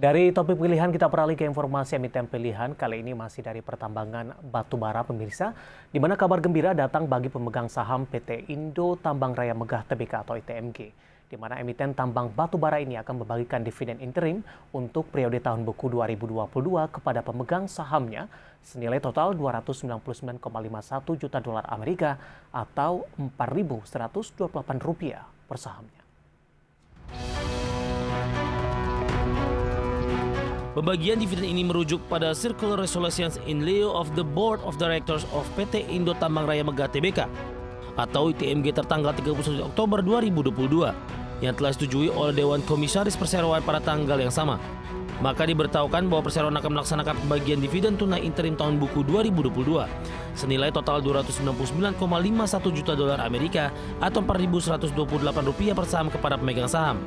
Dari topik pilihan kita beralih ke informasi emiten pilihan. Kali ini masih dari pertambangan batubara pemirsa, di mana kabar gembira datang bagi pemegang saham PT Indo Tambang Raya Megah Tbk atau ITMG, di mana emiten tambang batubara ini akan membagikan dividen interim untuk periode tahun buku 2022 kepada pemegang sahamnya senilai total 299,51 juta dolar Amerika atau Rp4.128 per sahamnya. Pembagian dividen ini merujuk pada Circular Resolutions in lieu of the Board of Directors of PT Indo Tambang Raya Megah Tbk atau ITMG tertanggal 31 Oktober 2022 yang telah disetujui oleh Dewan Komisaris Perseroan pada tanggal yang sama. Maka diberitahukan bahwa Perseroan akan melaksanakan pembagian dividen tunai interim tahun buku 2022 senilai total 299,51 juta dolar Amerika atau Rp4.128 per saham kepada pemegang saham.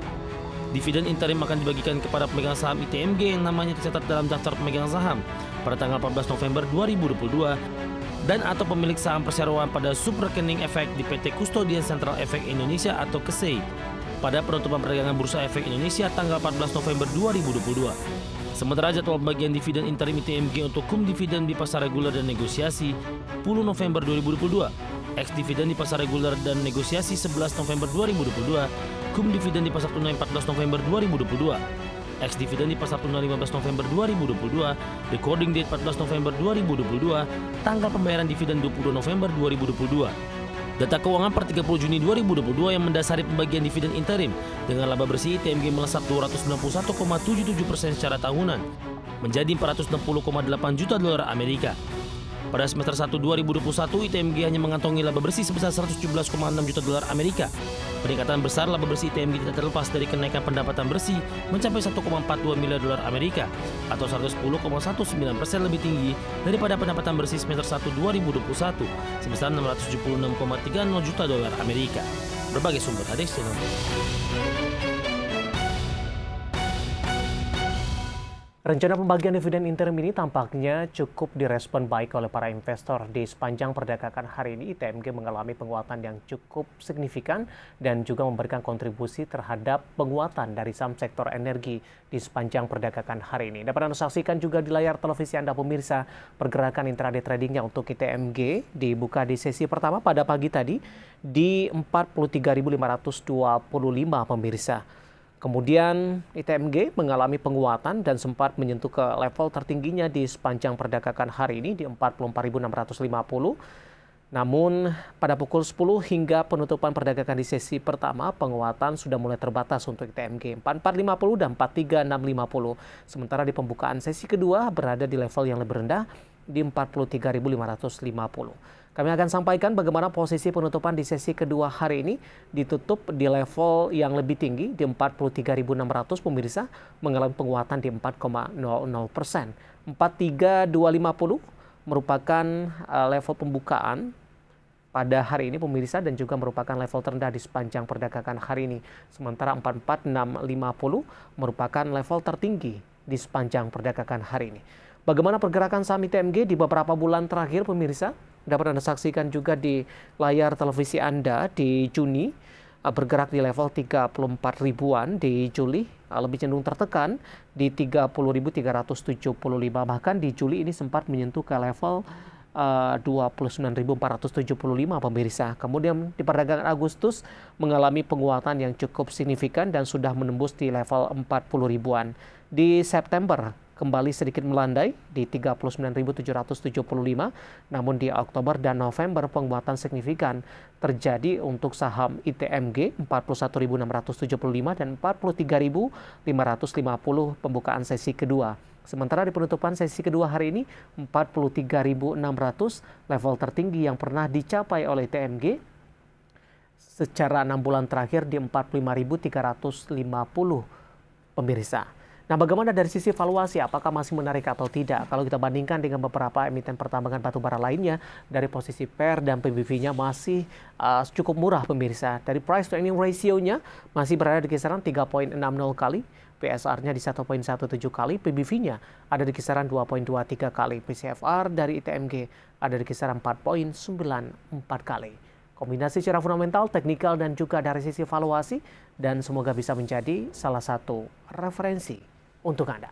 Dividen interim akan dibagikan kepada pemegang saham ITMG yang namanya tercatat dalam daftar pemegang saham pada tanggal 14 November 2022 dan atau pemilik saham perseroan pada subrekening efek di PT Custodian Central Efek Indonesia atau KSEI pada penutupan perdagangan Bursa Efek Indonesia tanggal 14 November 2022. Sementara jadwal pembagian dividen interim ITMG untuk kum dividen di pasar reguler dan negosiasi 10 November 2022, ex dividen di pasar reguler dan negosiasi 11 November 2022, kum dividen di pasar tunai 14 November 2022, ex dividen di pasar tunai 15 November 2022, recording date 14 November 2022, tanggal pembayaran dividen 22 November 2022. Data keuangan per 30 Juni 2022 yang mendasari pembagian dividen interim dengan laba bersih ITMG melesat 291,77% secara tahunan menjadi 460,8 juta dolar Amerika. Pada semester 1 2021, ITMG hanya mengantongi laba bersih sebesar 117,6 juta dolar Amerika. Peningkatan besar laba bersih ITMG tidak terlepas dari kenaikan pendapatan bersih mencapai 1,42 miliar dolar Amerika atau 110,19% lebih tinggi daripada pendapatan bersih semester 1 2021 sebesar 676,30 juta dolar Amerika. Berbagai sumber hadis channel. Rencana pembagian dividen interim ini tampaknya cukup direspon baik oleh para investor. Di sepanjang perdagangan hari ini, ITMG mengalami penguatan yang cukup signifikan dan juga memberikan kontribusi terhadap penguatan dari saham sektor energi di sepanjang perdagangan hari ini. Dapat Anda saksikan juga di layar televisi Anda pemirsa pergerakan intraday tradingnya untuk ITMG dibuka di sesi pertama pada pagi tadi di 43.525 pemirsa. Kemudian ITMG mengalami penguatan dan sempat menyentuh ke level tertingginya di sepanjang perdagangan hari ini di 44.650. Namun pada pukul 10 hingga penutupan perdagangan di sesi pertama, penguatan sudah mulai terbatas untuk ITMG 4450 dan 43650. Sementara di pembukaan sesi kedua berada di level yang lebih rendah di 43.550. Kami akan sampaikan bagaimana posisi penutupan di sesi kedua hari ini ditutup di level yang lebih tinggi di 43.600 pemirsa mengalami penguatan di 4,00%. 43.250 merupakan level pembukaan pada hari ini pemirsa dan juga merupakan level terendah di sepanjang perdagangan hari ini. Sementara 44.650 merupakan level tertinggi di sepanjang perdagangan hari ini. Bagaimana pergerakan saham ITMG di beberapa bulan terakhir pemirsa? Dapat Anda saksikan juga di layar televisi Anda di Juni bergerak di level 34 ribuan, di Juli lebih cenderung tertekan di 30.375, bahkan di Juli ini sempat menyentuh ke level 29.475 pemirsa. Kemudian di perdagangan Agustus mengalami penguatan yang cukup signifikan dan sudah menembus di level 40 ribuan. Di September kembali sedikit melandai di 39.775, namun di Oktober dan November penguatan signifikan terjadi untuk saham ITMG 41.675 dan 43.550 pembukaan sesi kedua. Sementara di penutupan sesi kedua hari ini 43.600 level tertinggi yang pernah dicapai oleh ITMG secara 6 bulan terakhir di 45.350 pemirsa. Nah, bagaimana dari sisi valuasi, apakah masih menarik atau tidak? Kalau kita bandingkan dengan beberapa emiten pertambangan batubara lainnya, dari posisi PER dan PBV-nya masih cukup murah pemirsa. Dari price to earning ratio-nya masih berada di kisaran 3,60 kali, PSR-nya di 1,17 kali, PBV-nya ada di kisaran 2,23 kali, PCFR dari ITMG ada di kisaran 4,94 kali. Kombinasi secara fundamental, teknikal, dan juga dari sisi valuasi, dan semoga bisa menjadi salah satu referensi untuk Anda.